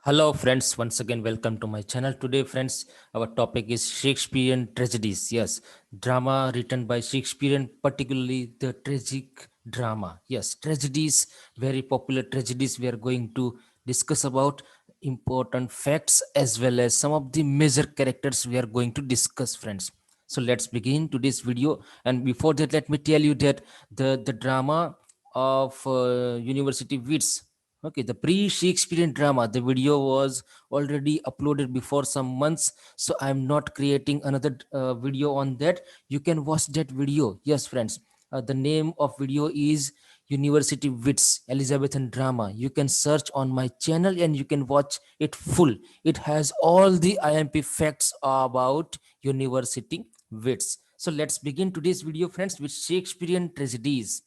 Hello friends, once again welcome to my channel. Today friends, our topic is Shakespearean tragedies. Yes, drama written by Shakespeare and particularly the tragic drama. Yes, tragedies, very popular tragedies we are going to discuss about important facts as well as some of the major characters we are going to discuss friends. So let's begin today's video, and before that let me tell you that the drama of University Wits. Okay, the pre-Shakespearean drama, the video was already uploaded before some months, so I'm not creating another video on that. You can watch that video. Yes, friends. The name of video is University Wits Elizabethan Drama. You can search on my channel and you can watch it full. It has all the IMP facts about University Wits. So let's begin today's video, friends, with Shakespearean tragedies.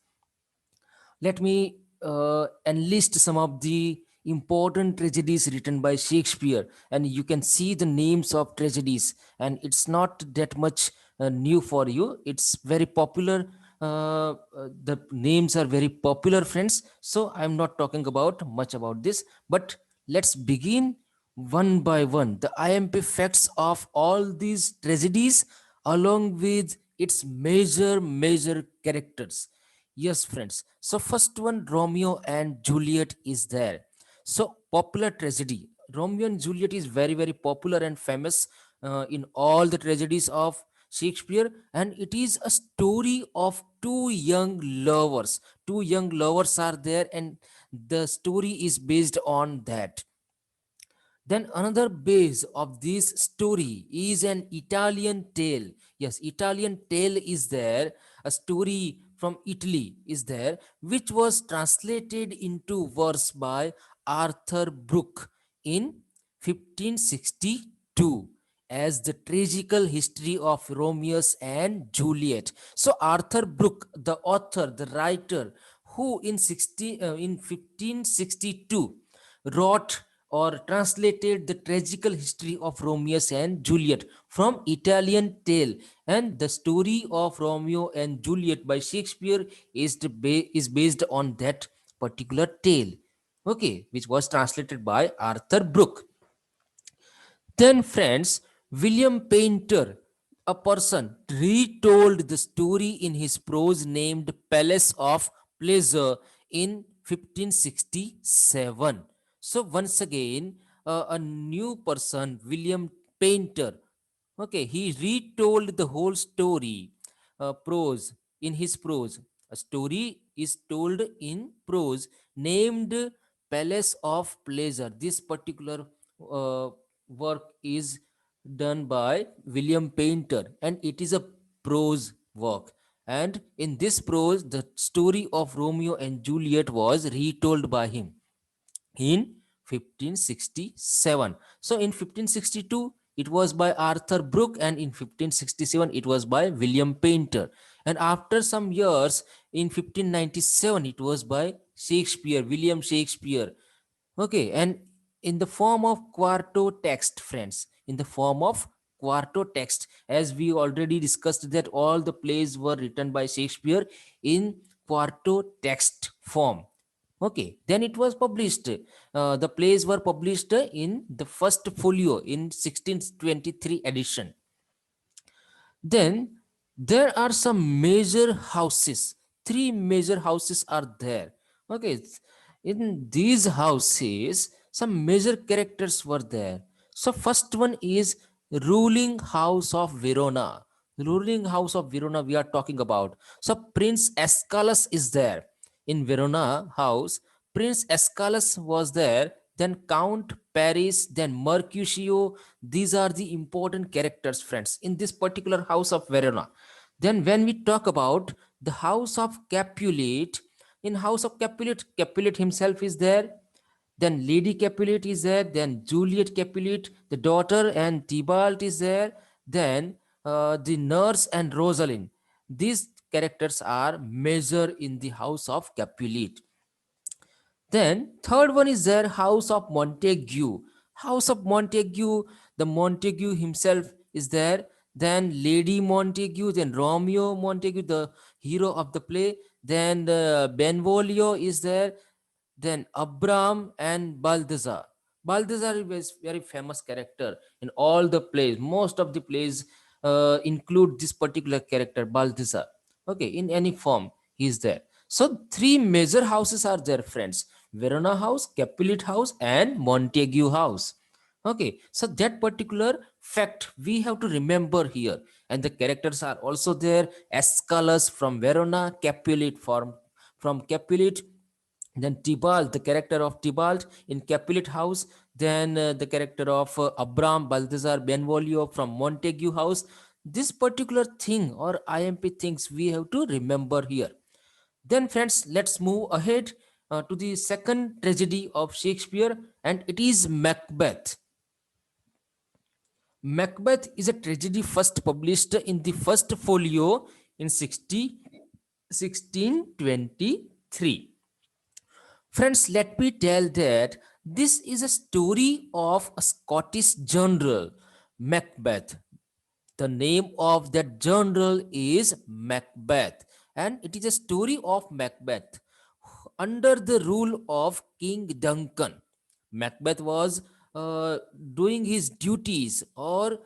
Let me enlist some of the important tragedies written by Shakespeare, and you can see the names of tragedies, and it's not that much new for you. It's very popular. The names are very popular, friends. So I'm not talking about much about this, but let's begin one by one. The IMP facts of all these tragedies, along with its major characters. Yes, friends. So first one, Romeo and Juliet is there. So popular tragedy. Romeo and Juliet is very popular and famous in all the tragedies of Shakespeare, and it is a story of two young lovers. Two young lovers are there, and the story is based on that. Then another base of this story is an Italian tale. Yes, Italian tale is there. A story from Italy is there, which was translated into verse by Arthur Brooke in 1562 as the tragical history of Romeo and Juliet. So Arthur Brooke, the author, the writer, who in 1562 wrote or translated the tragical history of Romeo and Juliet from Italian tale, and the story of Romeo and Juliet by Shakespeare is based on that particular tale, okay, which was translated by Arthur Brooke. Then, friends, William Painter, a person, retold the story in his prose named Palace of Pleasure in 1567. So, once again, a new person, William Painter, okay, he retold the whole story, prose, in his prose. A story is told in prose named Palace of Pleasure. This particular work is done by William Painter, and it is a prose work. And in this prose, the story of Romeo and Juliet was retold by him in 1567. So in 1562, it was by Arthur Brooke, and in 1567, it was by William Painter. And after some years, in 1597, it was by Shakespeare, William Shakespeare. Okay, and in the form of quarto text, friends, in the form of quarto text, as we already discussed that all the plays were written by Shakespeare in quarto text form. Okay, then it was published. The plays were published in the first folio in 1623 edition. Then there are some major houses. Three major houses are there. Okay, in these houses, some major characters were there. So first one is ruling house of Verona. Ruling house of Verona we are talking about. So Prince Escalus is there in Verona house. Prince Escalus was there. Then Count Paris, then Mercutio. These are the important characters, friends, in this particular house of Verona. Then when we talk about the house of Capulet, in house of Capulet, Capulet himself is there. Then Lady Capulet is there. Then Juliet Capulet, the daughter, and Tybalt is there. Then the nurse and Rosalind. These characters are major in the house of Capulet. Then third one is their House of Montague. House of Montague, the Montague himself is there. Then Lady Montague, then Romeo Montague, the hero of the play. Then the Benvolio is there. Then Abram and Balthazar. Balthazar is very famous character in all the plays. Most of the plays include this particular character Balthazar. Okay, in any form he is there. So three major houses are there, friends: Verona House, Capulet House, and Montague House. Okay, so that particular fact we have to remember here. And the characters are also there: Escalus from Verona, Capulet from Capulet, then Tybalt, the character of Tybalt in Capulet House, then the character of Abram Balthazar Benvolio from Montague House. This particular thing or IMP things we have to remember here. Then, friends, let's move ahead to the second tragedy of Shakespeare, and it is Macbeth. Macbeth is a tragedy first published in the first folio in 1623. Friends, let me tell that this is a story of a Scottish general, Macbeth. The name of that general is Macbeth, and it is a story of Macbeth under the rule of King Duncan. Macbeth was uh, doing his duties or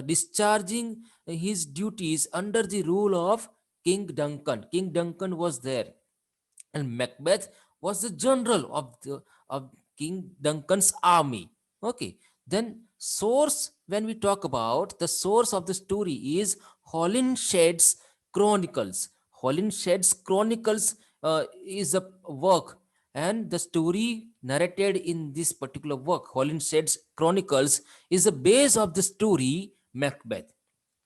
discharging his duties under the rule of King Duncan. King Duncan was there, and Macbeth was the general of King Duncan's army. Okay, then source, when we talk about the source of the story, is Holinshed's Chronicles. Holinshed's Chronicles is a work, and the story narrated in this particular work, Holinshed's Chronicles, is the base of the story Macbeth.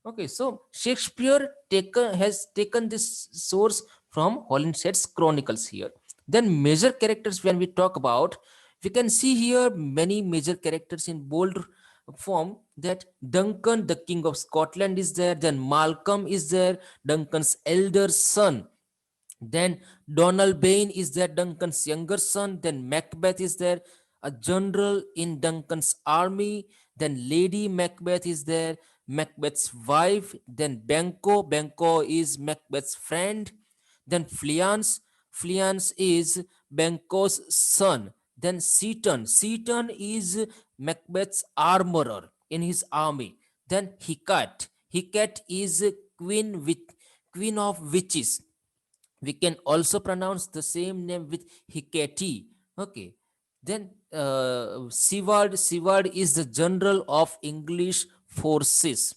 Okay, so Shakespeare has taken this source from Holinshed's Chronicles here. Then major characters, when we talk about, we can see here many major characters in bold form. That Duncan, the King of Scotland, is there. Then Malcolm is there, Duncan's elder son. Then Donald Bain is there, Duncan's younger son. Then Macbeth is there, a general in Duncan's army. Then Lady Macbeth is there, Macbeth's wife. Then Banquo is Macbeth's friend. Then Fleance is Banquo's son. Then Seaton is Macbeth's armorer in his army. Then Hecate is queen of witches. We can also pronounce the same name with Hecate. Okay. Then Seward is the general of English forces.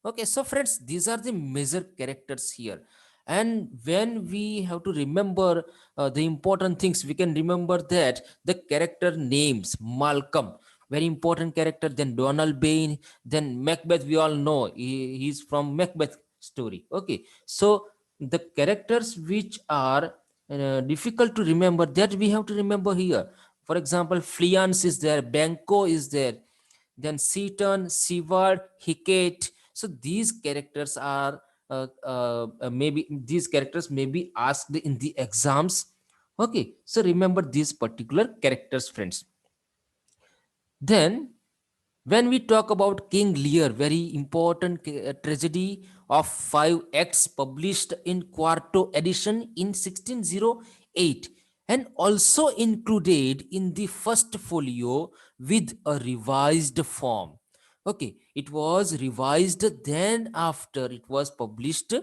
Okay, so friends, these are the major characters here. And when we have to remember the important things, we can remember that the character names: Malcolm, very important character. Then Donald Bain. Then Macbeth, we all know he's from Macbeth story. Okay, so the characters which are difficult to remember, that we have to remember here. For example, Fleance is there, Banquo is there, then Seaton, Seward, Hecate. So these characters are maybe these characters may be asked in the exams. Okay, so remember these particular characters, friends. Then when we talk about King Lear, very important tragedy of five acts published in quarto edition in 1608, and also included in the first folio with a revised form. Okay, it was revised then after it was published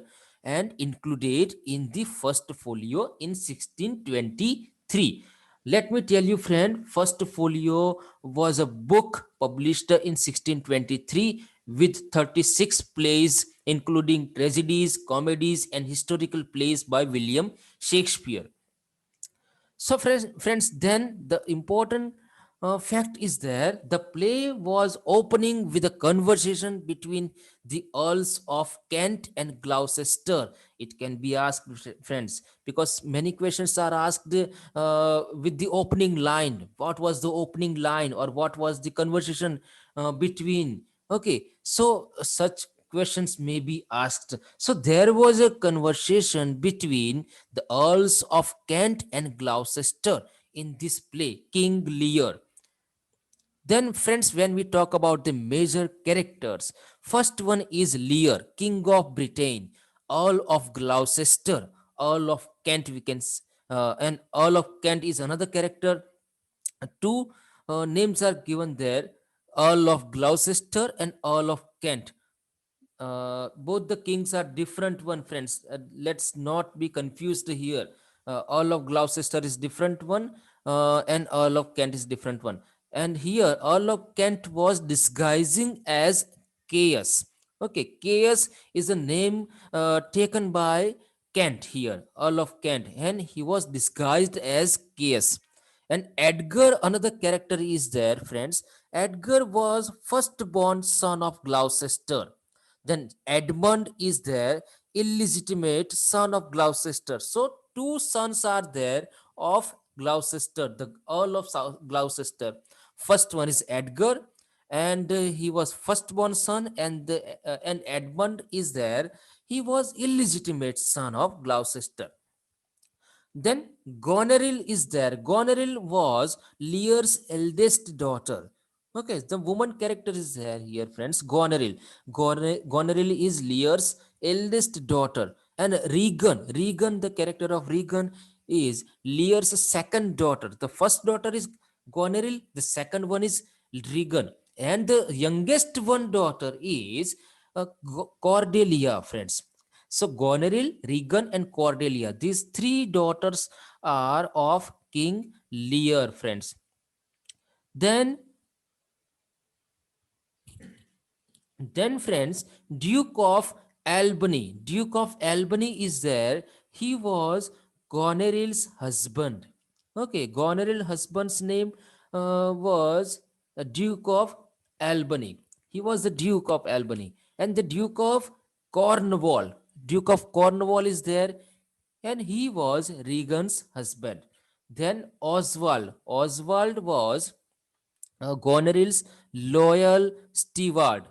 and included in the first folio in 1623. Let me tell you, friend, first folio was a book published in 1623 with 36 plays, including tragedies, comedies, and historical plays by William Shakespeare. So, friends, then the important fact is there: the play was opening with a conversation between the Earls of Kent and Gloucester. It can be asked, friends, because many questions are asked with the opening line. What was the opening line, or what was the conversation between? Okay, so such questions may be asked. So there was a conversation between the Earls of Kent and Gloucester in this play, King Lear. Then, friends, when we talk about the major characters, first one is Lear, King of Britain, Earl of Gloucester, Earl of Kent, and Earl of Kent is another character. Two names are given there: Earl of Gloucester and Earl of Kent. Both the kings are different one, friends. Let's not be confused here. Earl of Gloucester is different one, and Earl of Kent is different one. And here Earl of Kent was disguising as Chaos. Okay, Chaos is a name taken by Kent here, Earl of Kent, and he was disguised as Chaos. And Edgar, another character is there, friends. Edgar was firstborn son of Gloucester. Then Edmund is there, illegitimate son of Gloucester. So two sons are there of Gloucester, the Earl of Gloucester. First one is Edgar, and he was firstborn son, and Edmund is there. He was illegitimate son of Gloucester. Then Goneril is there. Goneril was Lear's eldest daughter. Okay, the woman character is there here, friends. Goneril. Goneril is Lear's eldest daughter. And Regan, the character of Regan, is Lear's second daughter. The first daughter is Goneril, the second one is Regan. And the youngest one daughter is Cordelia, friends. So Goneril, Regan, and Cordelia, these three daughters are of King Lear, friends. Then, friends, Duke of Albany. Duke of Albany is there. He was Goneril's husband. Okay, Goneril husband's name was Duke of Albany. He was the Duke of Albany. And the Duke of Cornwall. Duke of Cornwall is there, and he was Regan's husband. Then Oswald. Oswald was Goneril's loyal steward.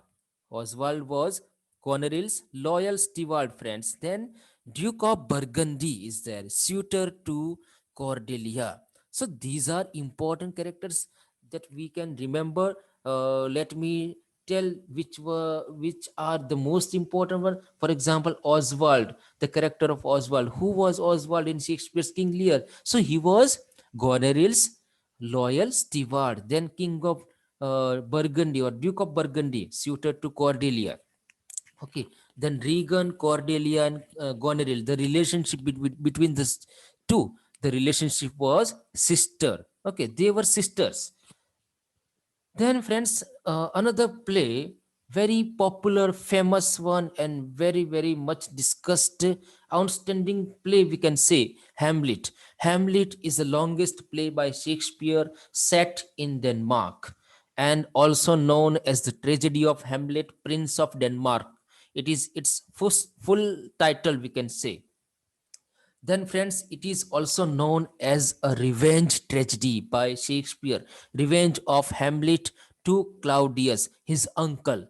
Oswald was Goneril's loyal steward, friends. Then Duke of Burgundy is there, suitor to Cordelia. So these are important characters that we can remember. Let me tell which are the most important one. For example, Oswald, the character of Oswald. Who was Oswald in Shakespeare's King Lear? So he was Goneril's loyal steward. Then King of Burgundy or Duke of Burgundy, suited to Cordelia. Okay, then Regan, Cordelia, and Goneril. The relationship between these two, the relationship was sister. Okay, they were sisters. Then, friends, another play, very popular, famous one, and very, very much discussed, outstanding play, we can say, Hamlet. Hamlet is the longest play by Shakespeare set in Denmark, and also known as the Tragedy of Hamlet, Prince of Denmark. It is its full title, we can say. Then, friends, it is also known as a revenge tragedy by Shakespeare, revenge of Hamlet to Claudius, his uncle.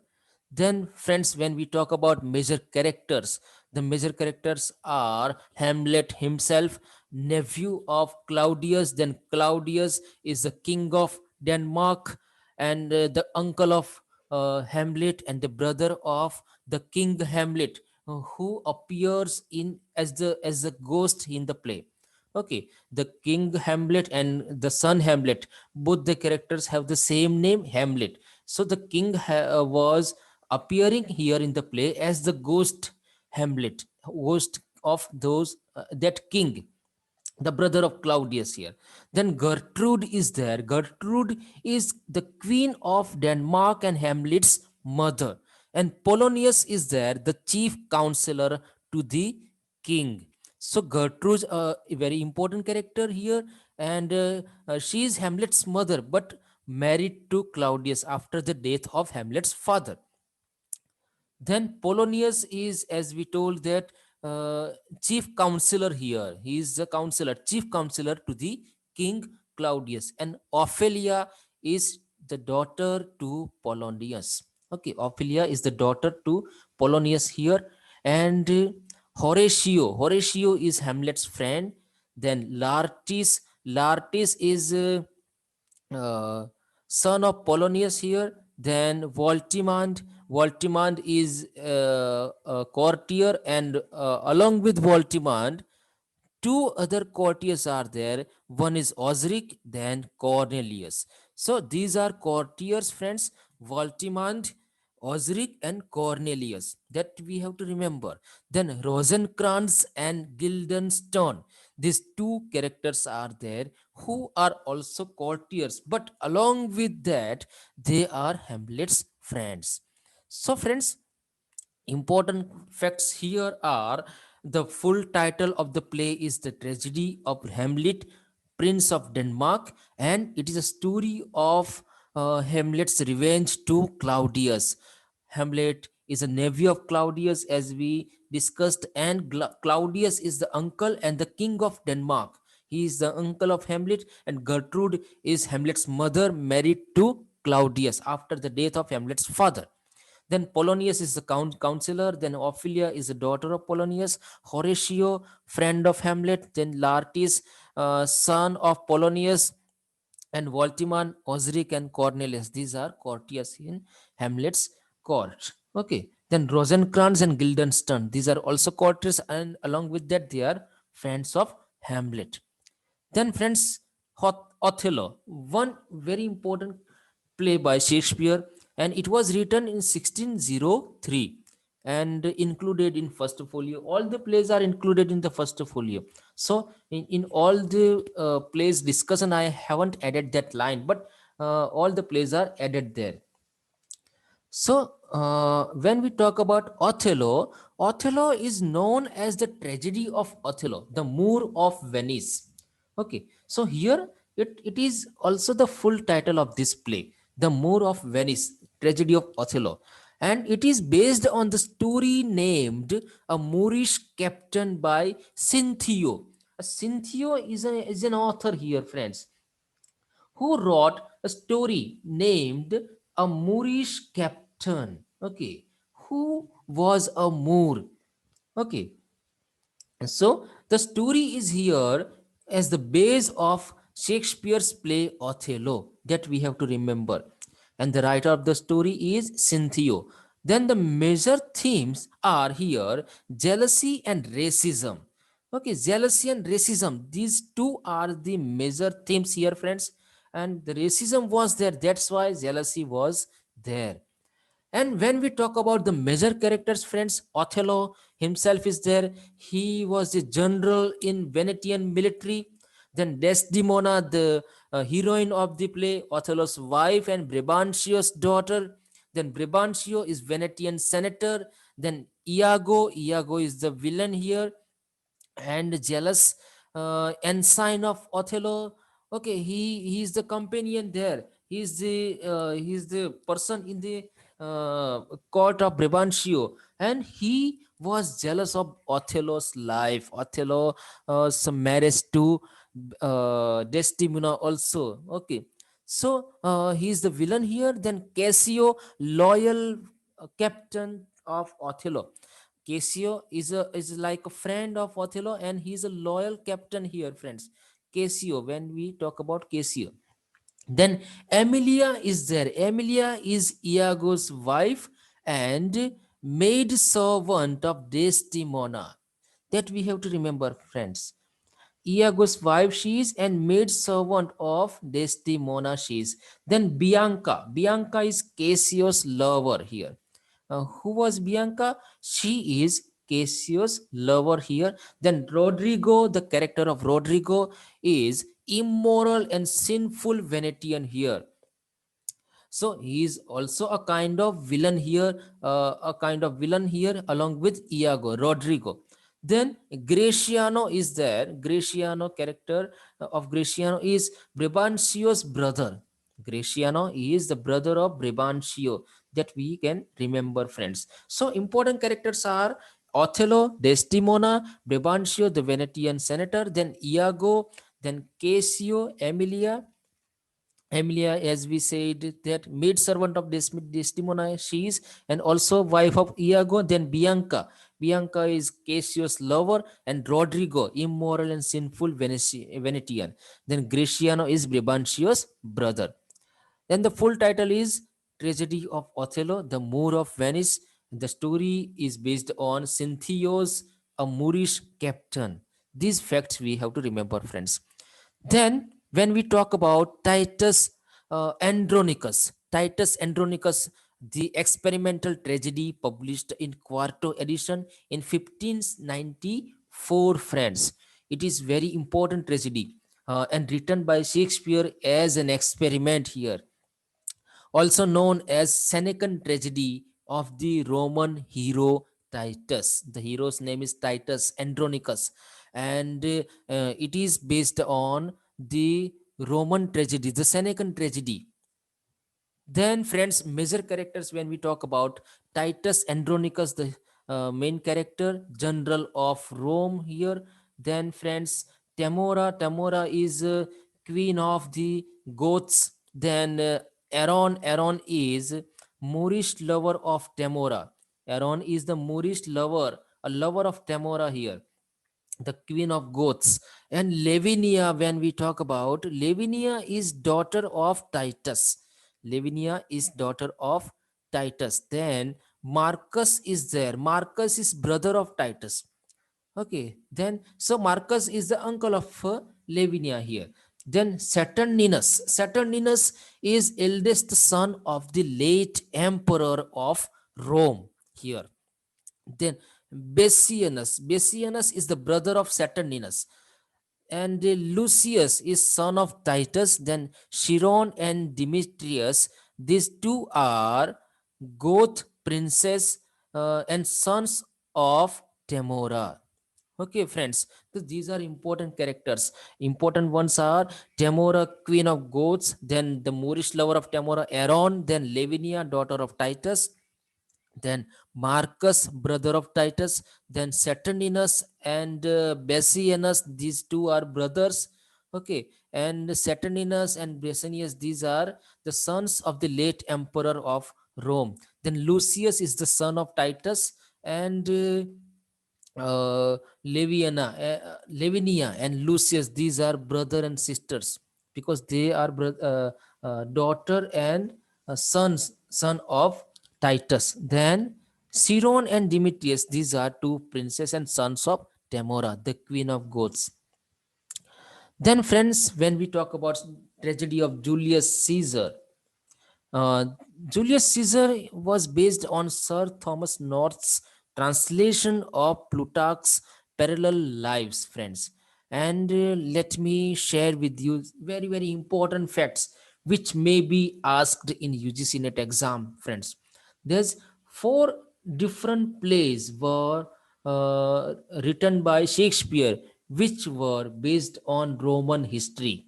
Then, friends, when we talk about major characters, the major characters are Hamlet himself, nephew of Claudius. Then, Claudius is the king of Denmark, and the uncle of Hamlet, and the brother of the king Hamlet, who appears in as the ghost in the play. Okay, the king Hamlet and the son Hamlet, both the characters have the same name, Hamlet. So the king was appearing here in the play as the ghost Hamlet, ghost of those that king, the brother of Claudius here. Then Gertrude is there. Gertrude is the queen of Denmark and Hamlet's mother. And Polonius is there, the chief counselor to the king. So Gertrude, a very important character here, and she is Hamlet's mother, but married to Claudius after the death of Hamlet's father. Then Polonius is, as we told, that chief counselor here. He is the counselor, chief counselor to the king Claudius. And Ophelia is the daughter to Polonius. Okay, Ophelia is the daughter to Polonius here. And Horatio is Hamlet's friend. Then Laertes is son of Polonius here. Then Voltimand is a courtier, and along with Voltimand, two other courtiers are there. one is Osric, then Cornelius. So these are courtiers, friends, Voltimand, Osric, and Cornelius, that we have to remember. Then Rosencrantz and Guildenstern, these two characters are there who are also courtiers, but along with that, they are Hamlet's friends. So, friends, important facts here are: the full title of the play is The Tragedy of Hamlet, Prince of Denmark, and it is a story of Hamlet's revenge to Claudius. Hamlet is a nephew of Claudius, as we discussed, and Claudius is the uncle and the king of Denmark. He is the uncle of Hamlet, and Gertrude is Hamlet's mother, married to Claudius after the death of Hamlet's father. Then Polonius is the counselor. Then Ophelia is the daughter of Polonius. Horatio, friend of Hamlet. Then Laertes, son of Polonius. And Voltimand, Osric, and Cornelius. These are courtiers in Hamlet's court. Okay. Then Rosencrantz and Guildenstern. These are also courtiers, and along with that, they are friends of Hamlet. Then, friends, Othello, one very important play by Shakespeare, and it was written in 1603 and included in first folio. All the plays are included in the first folio. So, in all the plays discussion, I haven't added that line, but all the plays are added there. So, when we talk about Othello, Othello is known as the tragedy of Othello, the Moor of Venice. Okay, so here it is also the full title of this play, The Moor of Venice, Tragedy of Othello. And it is based on the story named A Moorish Captain by Cinthio. Cinthio is an author here, friends, who wrote a story named A Moorish Captain. Okay, who was a Moor? Okay, so the story is here as the base of Shakespeare's play Othello, that we have to remember. And the writer of the story is Cinthio. Then the major themes are here jealousy and racism. Okay, jealousy and racism. These two are the major themes here, friends. And the racism was there, that's why jealousy was there. And when we talk about the major characters, friends, Othello himself is there. He was a general in Venetian military. Then Desdemona, the heroine of the play, Othello's wife and Brabantio's daughter. Then Brabantio is Venetian senator. Then Iago is the villain here and jealous ensign of Othello. Okay, he is the companion there. He is the person in the court of Brabantio, and he was jealous of Othello's life. Othello some marriage to Desdemona also. Okay, so he is the villain here. Then Cassio, loyal captain of Othello. Cassio is like a friend of Othello, and he's a loyal captain here, friends. Cassio, when we talk about Cassio. Then Emilia is there. Emilia is Iago's wife and maid servant of Desdemona. That we have to remember, friends. Iago's wife she is, and maid servant of Desdemona she is. Then Bianca. Bianca is Cassio's lover here. Who was Bianca? She is Cassio's lover here. Then Rodrigo, the character of Rodrigo, is immoral and sinful Venetian here. So he is also a kind of villain here, along with Iago, Rodrigo. Then Graciano is there. Graciano character of Graciano is Brabantio's brother. Graciano is the brother of Brabantio, that we can remember, friends. So important characters are Othello, Desdemona, Brabantio, the Venetian senator, then Iago, then Cassio, Emilia, as we said, that maid servant of Desdemona, she is, and also wife of Iago. Then Bianca. Bianca is Cassio's lover, and Rodrigo, immoral and sinful Venetian. Then Gratiano is Brabantio's brother. Then the full title is Tragedy of Othello, the Moor of Venice. The story is based on Cinthio's, a Moorish captain. These facts we have to remember, friends. Then, when we talk about Titus Andronicus, the experimental tragedy published in quarto edition in 1594, friends. It is very important tragedy and written by Shakespeare as an experiment here, also known as Senecan tragedy of the Roman hero Titus. The hero's name is Titus Andronicus, and it is based on the Roman tragedy, the Senecan tragedy. Then, friends, major characters when we talk about Titus Andronicus, the main character, general of Rome here. Then, friends, Tamora is queen of the Goths. Then, Aaron is Moorish lover of Tamora. Aaron is the Moorish lover, a lover of Tamora here, the queen of goths. And Lavinia, when we talk about Lavinia, is daughter of Titus. Lavinia is daughter of Titus. Then Marcus is there. Marcus is brother of Titus. Okay, then so Marcus is the uncle of Lavinia here. Then Saturninus is eldest son of the late emperor of Rome here. Then Bassianus is the brother of Saturninus, and Lucius is son of Titus. Then Chiron and Demetrius, these two are Goth princes and sons of Temora. Okay, friends, so these are important characters. Important ones are Temora, queen of Goths, then the Moorish lover of Temora, Aaron, then Lavinia, daughter of Titus, then Marcus, brother of Titus, then Saturninus and Bassianus, these two are brothers. Okay, and Saturninus and Bassianus, these are the sons of the late emperor of Rome. Then Lucius is the son of Titus, and Lavinia and Lucius, these are brother and sisters because they are daughter and son of Titus. Then Chiron and Demetrius, these are two princes and sons of Temora, the queen of Goths. Then, friends, when we talk about tragedy of Julius Caesar, uh, Julius Caesar was based on Sir Thomas North's translation of Plutarch's Parallel Lives, friends. And let me share with you very, very important facts which may be asked in UGC NET exam, friends. There's four different plays were written by Shakespeare which were based on Roman history,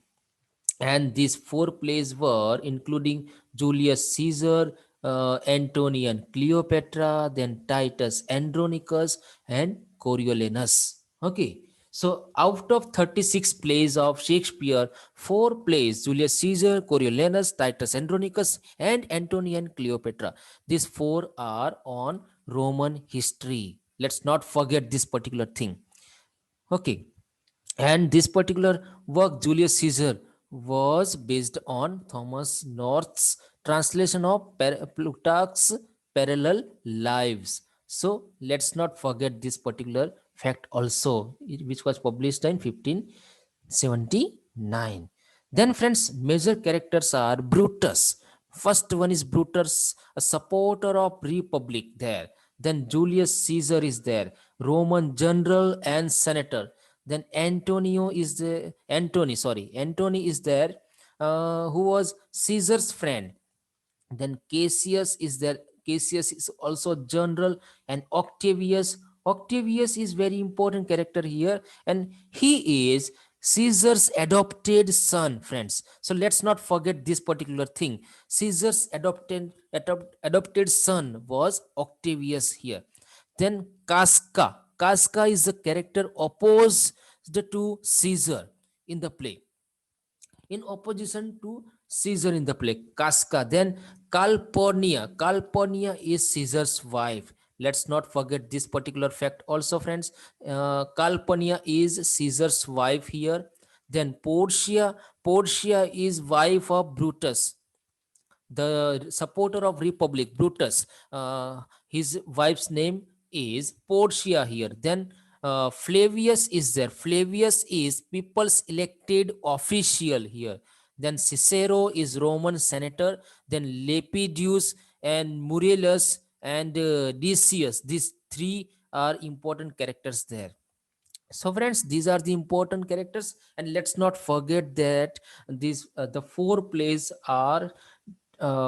and these four plays were including Julius Caesar, Antony and Cleopatra, then Titus Andronicus, and Coriolanus. Okay, so out of 36 plays of Shakespeare, four plays, Julius Caesar, Coriolanus, Titus Andronicus, and Antony and Cleopatra, these four are on Roman history. Let's not forget this particular thing. Okay, and this particular work, Julius Caesar, was based on Thomas North's translation of Plutarch's Parallel Lives. So let's not forget this particular fact also, which was published in 1579. Then, friends, major characters are Brutus. First one is Brutus, a supporter of Republic there. Then Julius Caesar is there, Roman general and senator. Then Antony is there, who was Caesar's friend. Then Cassius is there. Cassius is also general, and Octavius is very important character here, and he is Caesar's adopted son, friends. So let's not forget this particular thing. Caesar's adopted son was Octavius here. Then Casca is the character opposed to Caesar in the play, in opposition to Caesar in the play, Casca. Then Calpurnia is Caesar's wife. Let's not forget this particular fact also, friends. Calpurnia is Caesar's wife here. Then Portia is wife of Brutus, the supporter of Republic, Brutus. His wife's name is Portia here. Then Flavius is there. Flavius is people's elected official here. Then Cicero is Roman senator. Then Lepidus and Murillus and Decius. These three are important characters there. So friends, these are the important characters, and let's not forget that these the four plays are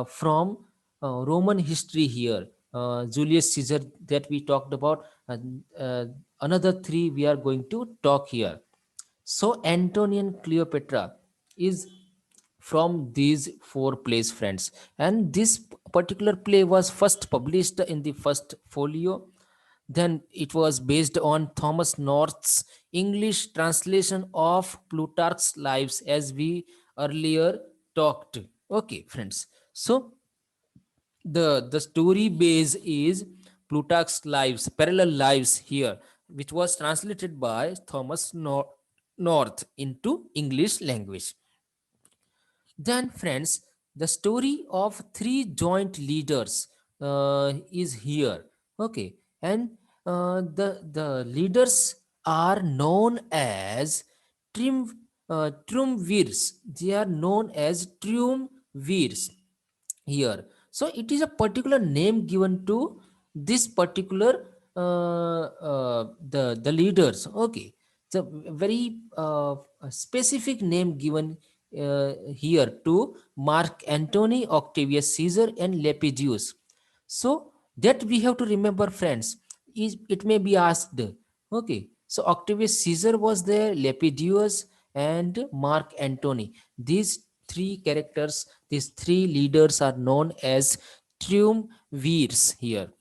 from Roman history here. Julius Caesar that we talked about, and another three we are going to talk here. So Antonian Cleopatra is from these four plays, friends, and this particular play was first published in the first folio. Then it was based on Thomas North's English translation of Plutarch's Lives, as we earlier talked. Okay, friends. So the story base is Plutarch's Lives, parallel lives here, which was translated by North into English language. Then, friends, the story of three joint leaders is here. Okay, and the leaders are known as triumvirs. They are known as triumvirs here. So it is a particular name given to this particular the leaders. Okay, it's a very a specific name given here to Mark Antony, Octavius Caesar, and Lepidus. So that we have to remember, friends. Is it may be asked. Okay, so Octavius Caesar was there, Lepidus, and Mark Antony. These three characters, these three leaders are known as triumvirs here.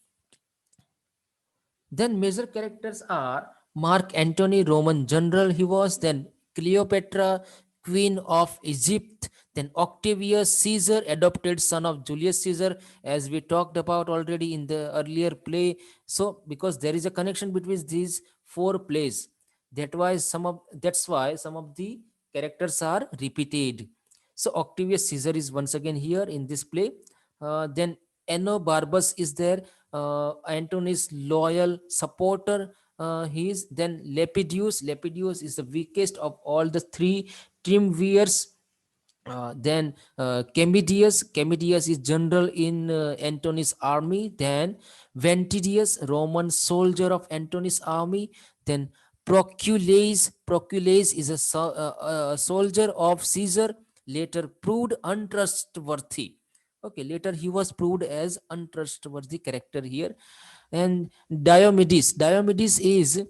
Then major characters are Mark Antony, Roman general he was, then Cleopatra, queen of Egypt, then Octavius Caesar, adopted son of Julius Caesar, as we talked about already in the earlier play. So because there is a connection between these four plays, that's why some of the characters are repeated. So Octavius Caesar is once again here in this play. Then Barbus is there, Antony's loyal supporter. He is then Lepidus. Lepidus is the weakest of all the three triumvirs. Then Chemidius is general in Antony's army. Then Ventidius, Roman soldier of Antony's army. Then Proculus is a soldier of Caesar, later proved untrustworthy. Okay, later he was proved as untrustworthy character here. And Diomedes is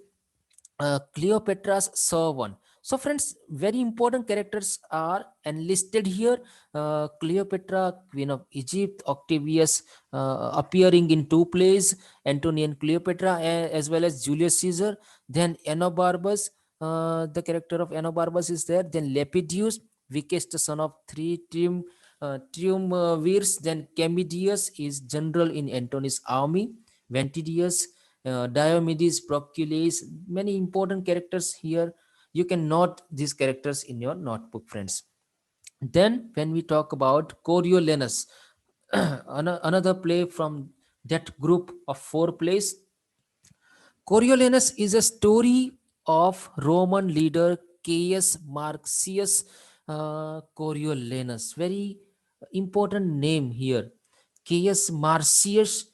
Cleopatra's servant. So, friends, very important characters are enlisted here. Cleopatra, Queen of Egypt, Octavius appearing in two plays, Antony and Cleopatra, as well as Julius Caesar. Then Enobarbus, the character of Enobarbus is there. Then Lepidus, weakest son of three triumvirs. Then Chemidius is general in Antony's army. Ventidius, Diomedes, Proculus, many important characters here. You can note these characters in your notebook, friends. Then, when we talk about Coriolanus, another play from that group of four plays, Coriolanus is a story of Roman leader Caius Marcius Coriolanus. Very important name here. Caius Marcius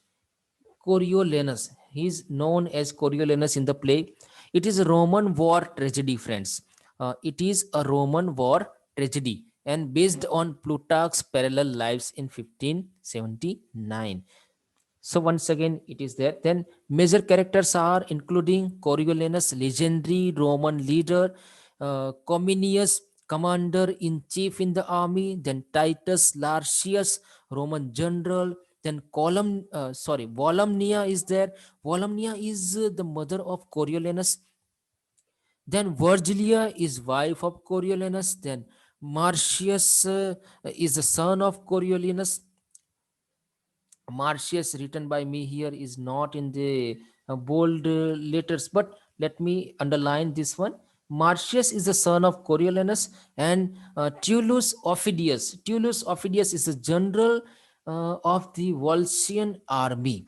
Coriolanus. He is known as Coriolanus in the play. It is a Roman war tragedy, friends. It is a Roman war tragedy and based on Plutarch's parallel lives in 1579. So once again, it is there. Then major characters are including Coriolanus, legendary Roman leader, Cominius, commander in chief in the army, then Titus Lartius, Roman general, then Volumnia is there. Volumnia is the mother of Coriolanus. Then Virgilia is wife of Coriolanus. Then Marcius is the son of Coriolanus. Marcius written by me here is not in the bold letters, but let me underline this one. Marcius is the son of Coriolanus, and Tullus Ophidius. Tullus Ophidius is a general of the Volscian army.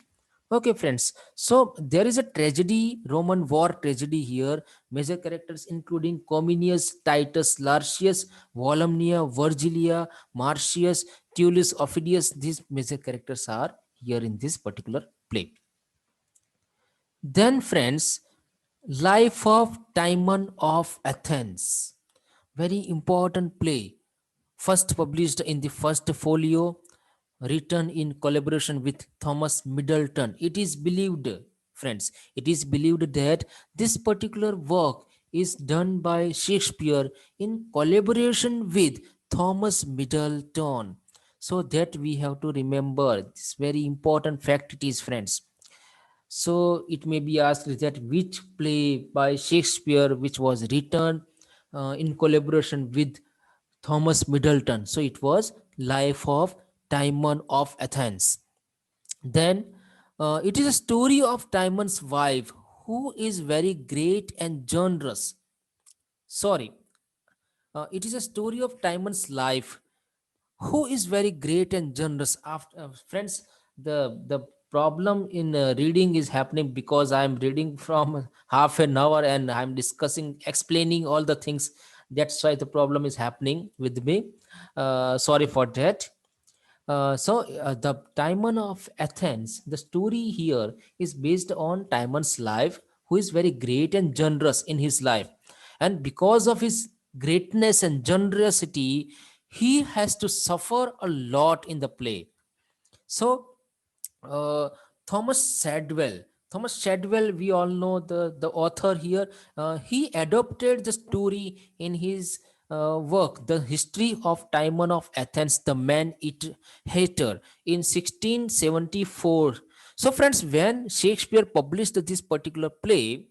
Okay, friends. So there is a tragedy, Roman war tragedy here. Major characters including Cominius, Titus, Lartius, Volumnia, Virgilia, Marcius, Tullus Ophidius. These major characters are here in this particular play. Then, friends, Life of Timon of Athens. Very important play. First published in the first folio, written in collaboration with Thomas Middleton. It is believed, friends, it is believed that this particular work is done by Shakespeare in collaboration with Thomas Middleton. So that we have to remember this very important fact it is, friends. So it may be asked that which play by Shakespeare which was written in collaboration with Thomas Middleton. So it was Life of Timon of Athens. Then it is a story of Timon's wife who is very great and generous. Sorry, it is a story of Timon's life who is very great and generous. After friends, the problem in reading is happening because I am reading from half an hour and I'm discussing, explaining all the things. That's why the problem is happening with me. Sorry for that. The Timon of Athens, the story here is based on Timon's life, who is very great and generous in his life. And because of his greatness and generosity, he has to suffer a lot in the play. So, uh, Thomas Shadwell. Thomas Shadwell, we all know the author here. He adopted the story in his work, The History of Timon of Athens, the Man Eater Hater, in 1674. So, friends, when Shakespeare published this particular play,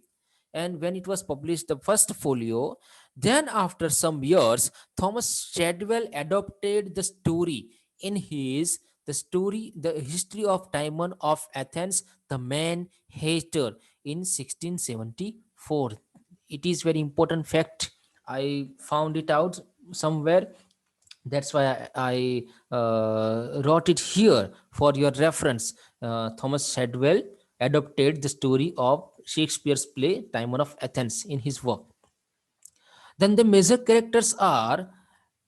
and when it was published, the first folio, then after some years, Thomas Shadwell adopted the story in his the history of Timon of Athens, the Man Hater, in 1674. It is very important fact. I found it out somewhere. That's why I wrote it here for your reference. Thomas Shadwell adopted the story of Shakespeare's play Timon of Athens in his work. Then the major characters are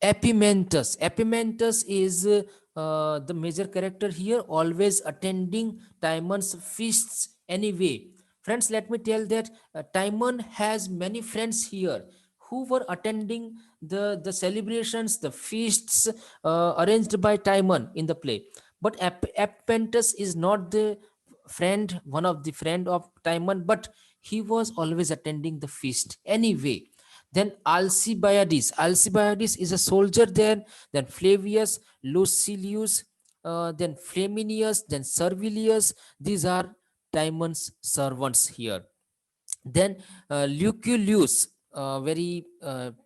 Epimentus. Epimentus is the major character here, always attending Timon's feasts anyway. Friends, let me tell that Timon has many friends here who were attending the celebrations, the feasts arranged by Timon in the play. But Epimentus is not the friend, one of the friend of Timon, but he was always attending the feast anyway. Then Alcibiades is a soldier there. Then Flavius, Lucilius, then Flaminius, then Servilius. These are Timon's servants here. Then Lucullus, very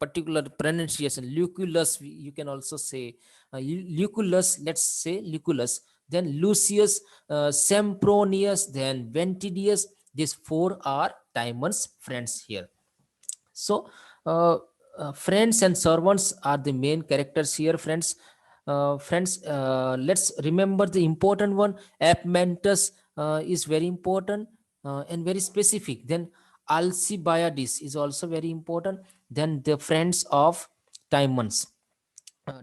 particular pronunciation, Lucullus, you can also say Lucullus, let's say Lucullus. Then Lucius, Sempronius, then Ventidius. These four are Timon's friends here. So friends and servants are the main characters here, friends. Let's remember the important one. Apmentus is very important and very specific. Then Alcibiades is also very important. Then the friends of Timon's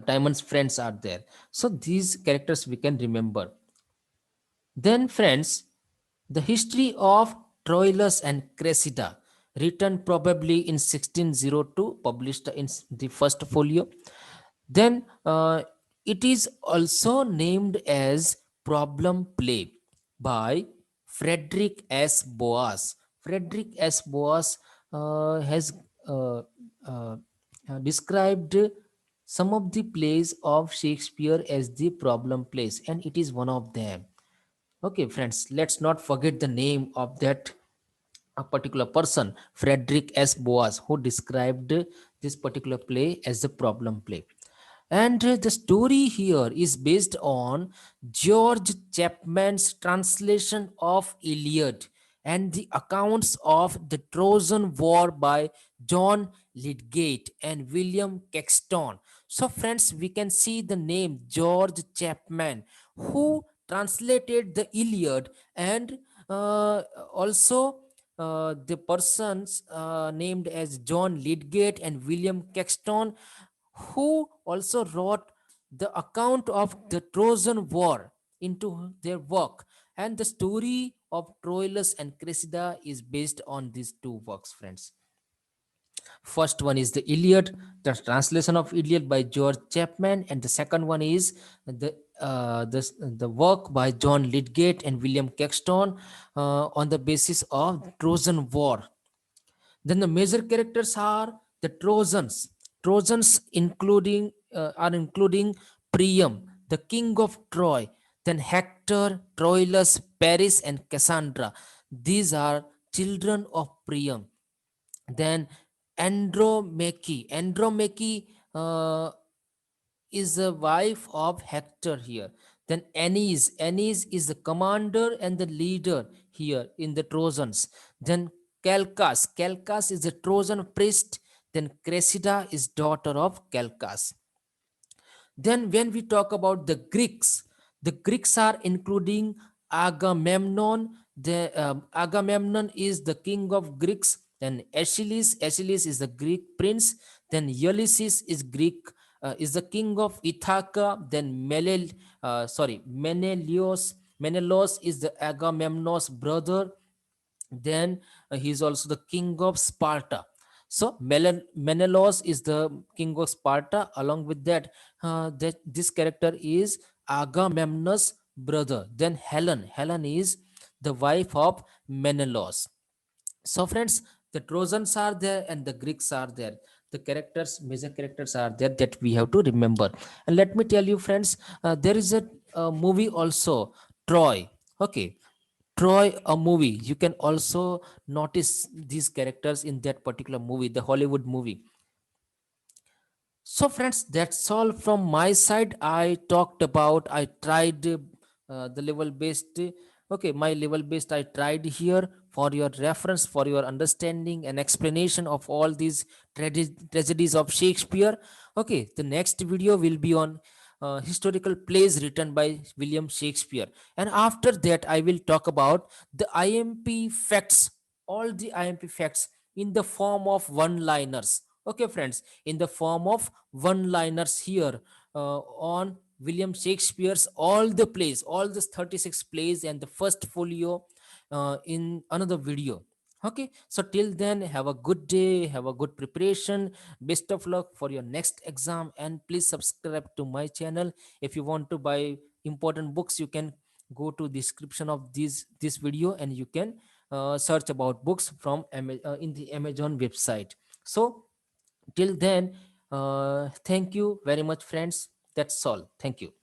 Timon's friends are there. So these characters we can remember. Then, friends, the history of Troilus and Cressida, written probably in 1602, published in the first folio. Then it is also named as Problem Play by Frederick S. Boas. Frederick S. Boas has uh, uh, described some of the plays of Shakespeare as the problem plays, and it is one of them. Okay, friends, let's not forget the name of that a particular person, Frederick S. Boas, who described this particular play as the problem play. And the story here is based on George Chapman's translation of Iliad and the accounts of the Trojan War by John Lydgate and William Caxton. So, friends, we can see the name George Chapman, who translated the Iliad, and uh, also the persons named as John Lydgate and William Caxton, who also wrote the account of the Trojan War into their work. And the story of Troilus and Cressida is based on these two works, friends. First one is the Iliad, the translation of Iliad by George Chapman, and the second one is the work by John Lydgate and William Caxton on the basis of Trojan War. Then the major characters are the Trojans. Trojans including Priam, the king of Troy, then Hector, Troilus, Paris, and Cassandra. These are children of Priam. Then Andromache is the wife of Hector here. Then Aeneas is the commander and the leader here in the Trojans. Then Calchas is the Trojan priest. Then Cressida is daughter of Calchas. Then, when we talk about the Greeks are including Agamemnon. Agamemnon is the king of Greeks. Then Achilles is the Greek prince. Then Ulysses is the king of Ithaca. Then Menelaus is the Agamemnon's brother. Then he is also the king of Sparta. So Menelaus is the king of Sparta. Along with that, this character is Agamemnon's brother. Then Helen is the wife of Menelaus. So friends, the Trojans are there and the Greeks are there. The characters, major characters are there that we have to remember. And let me tell you, friends, there is a movie also, Troy. Okay, Troy, a movie. You can also notice these characters in that particular movie, the Hollywood movie. So, friends, that's all from my side. I tried the level based. Okay, my level based, I tried here for your reference, for your understanding and explanation of all these tragedies of Shakespeare. Okay, the next video will be on historical plays written by William Shakespeare. And after that, I will talk about the IMP facts, all the IMP facts in the form of one liners. Okay, friends, in the form of one liners here on William Shakespeare's all the plays, all the 36 plays and the first folio in another video. Okay, so till then, have a good day, have a good preparation, best of luck for your next exam, and please subscribe to my channel. If you want to buy important books, you can go to description of this video and you can search about books from in the Amazon website. So till then, thank you very much, friends. That's all. Thank you.